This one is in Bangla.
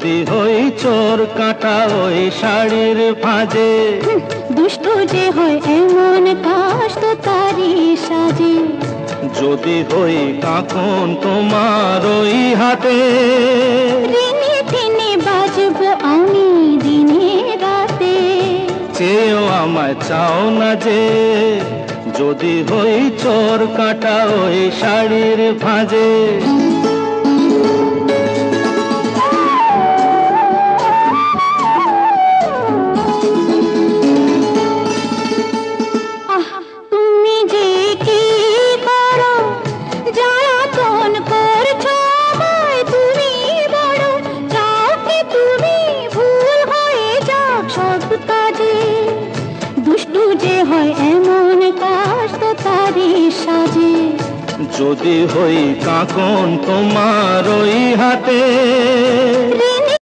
যদি হই চোর কাটা ওই শাড়ির ভাঁজে, দুষ্ট যে হয় এমন কাশ তো তারি সাজে। যদি হই কাঁকন তোমার ওই হাতে, রিনে টিনে বাজবো আমি দিনে রাতে। চেয়েও আমায় চাও না যে, যদি হই চোর কাটা ওই শাড়ির ভাঁজে। তুমি যে কি করো জ্বালাতন করছো আমায়, তুমি বড় চাও কি তুমি ভুল হয়ে যাক সব কাজে। দুষ্টু যে হয় এমন কাজ তো তারি সাজে। যদি হই কাঁকন তোমার ওই হাতে,